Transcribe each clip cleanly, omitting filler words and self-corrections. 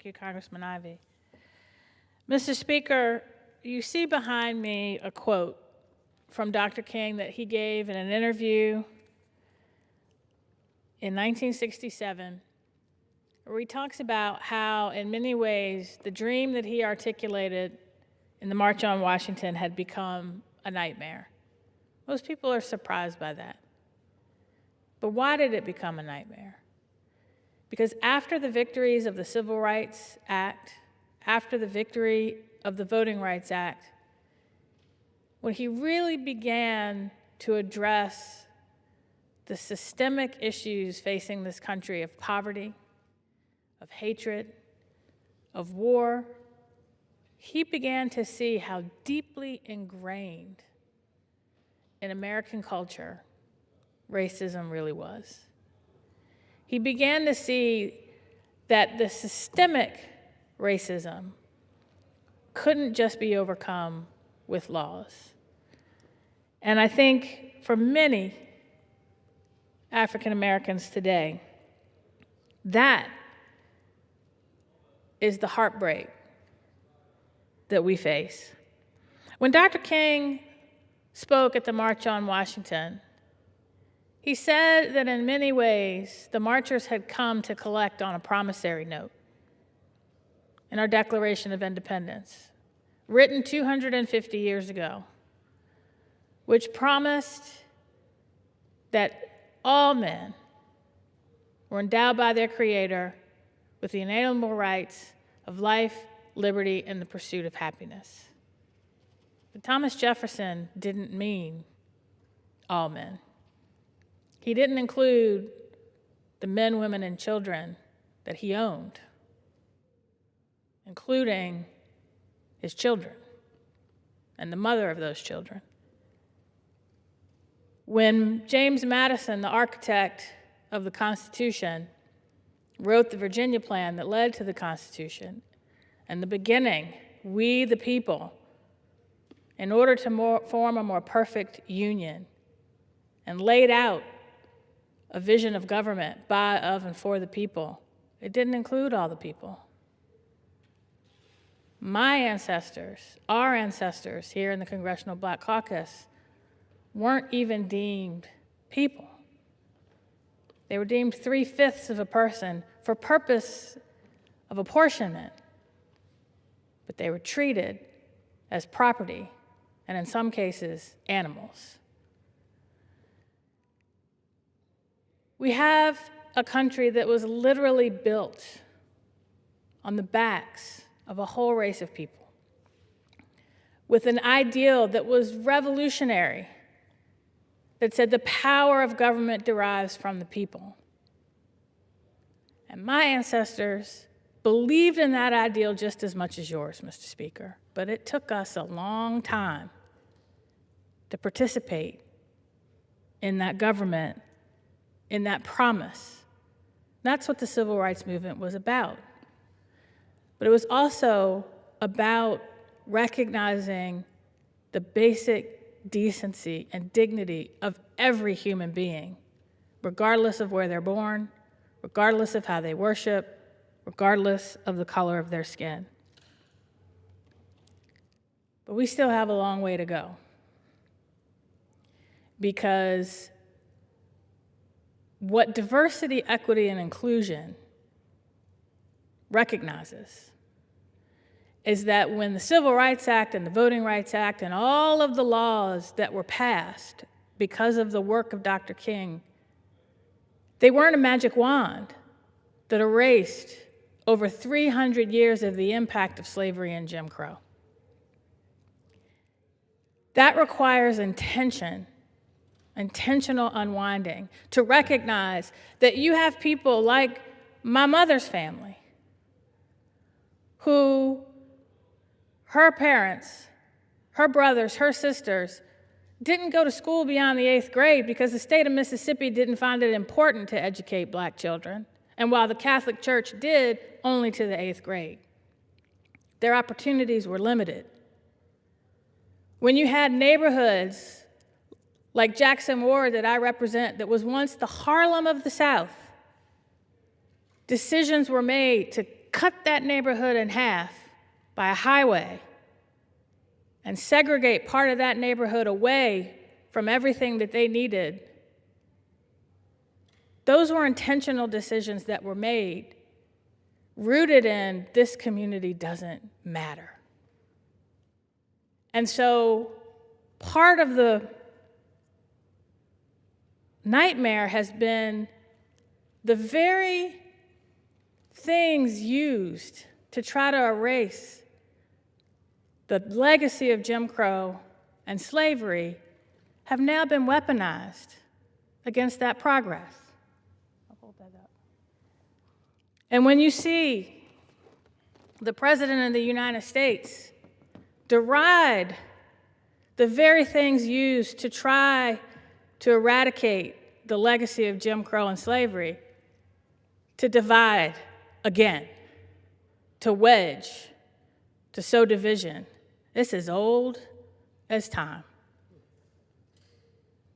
you, Congressman Ivey. Mr. Speaker, you see behind me a quote from Dr. King that he gave in an interview in 1967, where he talks about how, in many ways, the dream that he articulated in the March on Washington had become a nightmare. Most people are surprised by that. But why did it become a nightmare? Because after the victories of the Civil Rights Act, after the victory of the Voting Rights Act, when he really began to address the systemic issues facing this country of poverty, of hatred, of war, he began to see how deeply ingrained in American culture racism really was. He began to see that the systemic racism couldn't just be overcome with laws. And I think for many African Americans today, that is the heartbreak that we face. When Dr. King spoke at the March on Washington, he said that in many ways, the marchers had come to collect on a promissory note in our Declaration of Independence, written 250 years ago, which promised that all men were endowed by their Creator with the inalienable rights of life, liberty, and the pursuit of happiness. But Thomas Jefferson didn't mean all men. He didn't include the men, women, and children that he owned, including his children and the mother of those children. When James Madison, the architect of the Constitution, wrote the Virginia Plan that led to the Constitution, in the beginning, we the people, in order to form a more perfect union, and laid out a vision of government by, of, and for the people, it didn't include all the people. My ancestors, our ancestors here in the Congressional Black Caucus, weren't even deemed people. They were deemed 3/5 of a person for purpose of apportionment, but they were treated as property, and in some cases, animals. We have a country that was literally built on the backs of a whole race of people, with an ideal that was revolutionary, that said the power of government derives from the people. And my ancestors believed in that ideal just as much as yours, Mr. Speaker, but it took us a long time to participate in that government, in that promise. That's what the Civil Rights Movement was about. But it was also about recognizing the basic decency and dignity of every human being, regardless of where they're born, regardless of how they worship, regardless of the color of their skin. But we still have a long way to go, because what diversity, equity, and inclusion recognizes is that when the Civil Rights Act and the Voting Rights Act and all of the laws that were passed because of the work of Dr. King, they weren't a magic wand that erased over 300 years of the impact of slavery and Jim Crow. That requires intentional unwinding, to recognize that you have people like my mother's family who her parents, her brothers, her sisters didn't go to school beyond the 8th grade because the state of Mississippi didn't find it important to educate black children, and while the Catholic Church did, only to the 8th grade. Their opportunities were limited. When you had neighborhoods like Jackson Ward that I represent, that was once the Harlem of the South, decisions were made to cut that neighborhood in half by a highway and segregate part of that neighborhood away from everything that they needed, those were intentional decisions that were made, rooted in this community doesn't matter. And so part of the nightmare has been the very things used to try to erase the legacy of Jim Crow and slavery have now been weaponized against that progress. I'll hold that up. And when you see the President of the United States deride the very things used to try to eradicate the legacy of Jim Crow and slavery, to divide again, to wedge, to sow division. This is old as time.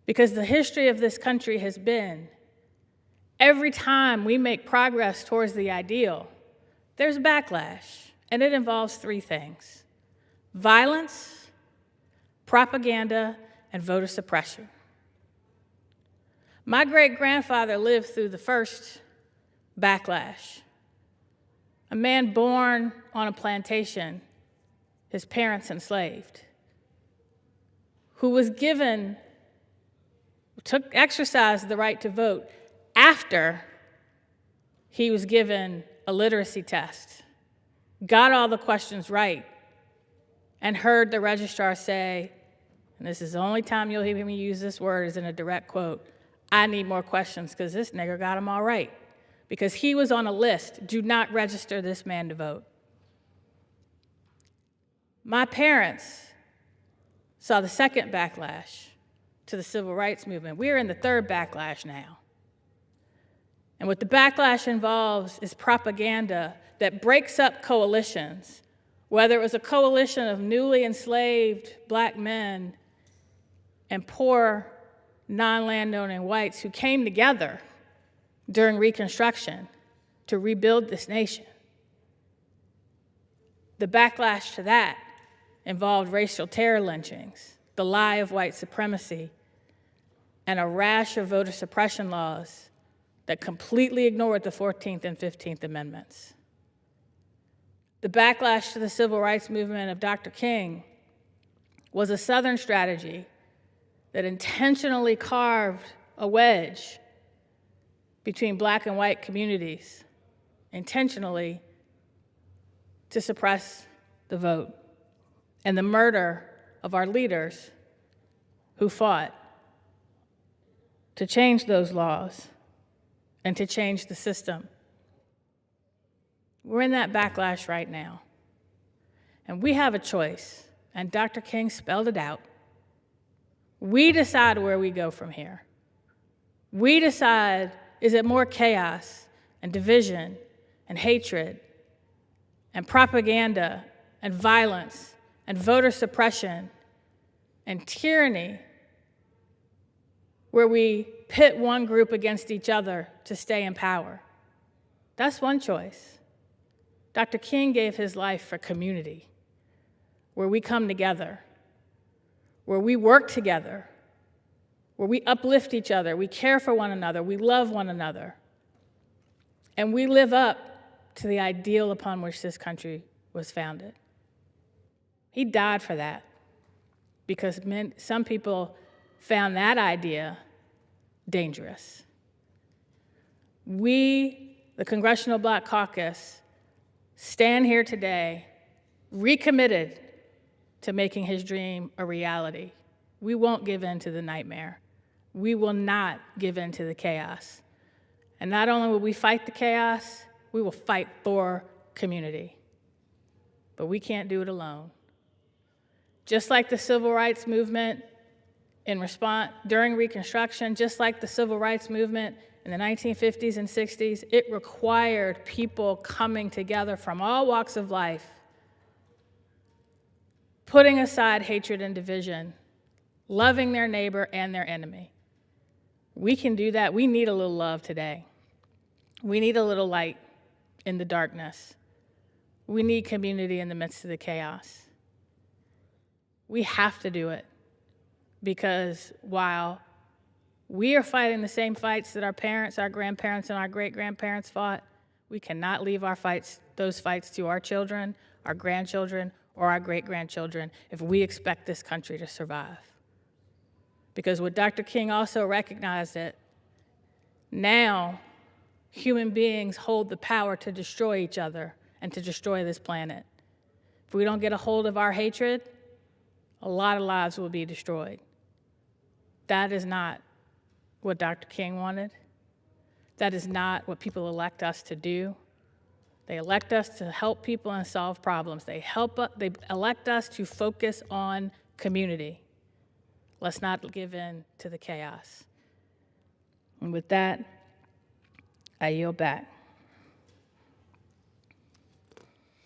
Because the history of this country has been, every time we make progress towards the ideal, there's backlash, and it involves three things: violence, propaganda, and voter suppression. My great-grandfather lived through the first backlash. A man born on a plantation, his parents enslaved, who was exercised the right to vote after he was given a literacy test, got all the questions right, and heard the registrar say, and this is the only time you'll hear me use this word is in a direct quote, "I need more questions because this nigger got them all right." Because he was on a list, do not register this man to vote. My parents saw the second backlash to the civil rights movement. We're in the third backlash now. And what the backlash involves is propaganda that breaks up coalitions, whether it was a coalition of newly enslaved black men and poor non-landowning whites who came together during Reconstruction to rebuild this nation. The backlash to that involved racial terror lynchings, the lie of white supremacy, and a rash of voter suppression laws that completely ignored the 14th and 15th Amendments. The backlash to the civil rights movement of Dr. King was a Southern strategy that intentionally carved a wedge between black and white communities, intentionally to suppress the vote, and the murder of our leaders who fought to change those laws and to change the system. We're in that backlash right now. And we have a choice, and Dr. King spelled it out. We decide where we go from here. We decide, is it more chaos and division and hatred and propaganda and violence and voter suppression and tyranny where we pit one group against each other to stay in power? That's one choice. Dr. King gave his life for community, where we come together, where we work together, where we uplift each other, we care for one another, we love one another, and we live up to the ideal upon which this country was founded. He died for that because some people found that idea dangerous. We, the Congressional Black Caucus, stand here today recommitted to making his dream a reality. We won't give in to the nightmare. We will not give in to the chaos. And not only will we fight the chaos, we will fight for community. But we can't do it alone. Just like the civil rights movement during Reconstruction, just like the civil rights movement in the 1950s and 60s, it required people coming together from all walks of life, putting aside hatred and division, loving their neighbor and their enemy. We can do that. We need a little love today. We need a little light in the darkness. We need community in the midst of the chaos. We have to do it because while we are fighting the same fights that our parents, our grandparents, and our great-grandparents fought, we cannot leave those fights to our children, our grandchildren, or our great-grandchildren if we expect this country to survive. Because what Dr. King also recognized that now human beings hold the power to destroy each other and to destroy this planet. If we don't get a hold of our hatred, a lot of lives will be destroyed. That is not what Dr. King wanted. That is not what people elect us to do. They elect us to help people and solve problems. They elect us to focus on community. Let's not give in to the chaos. And with that, I yield back.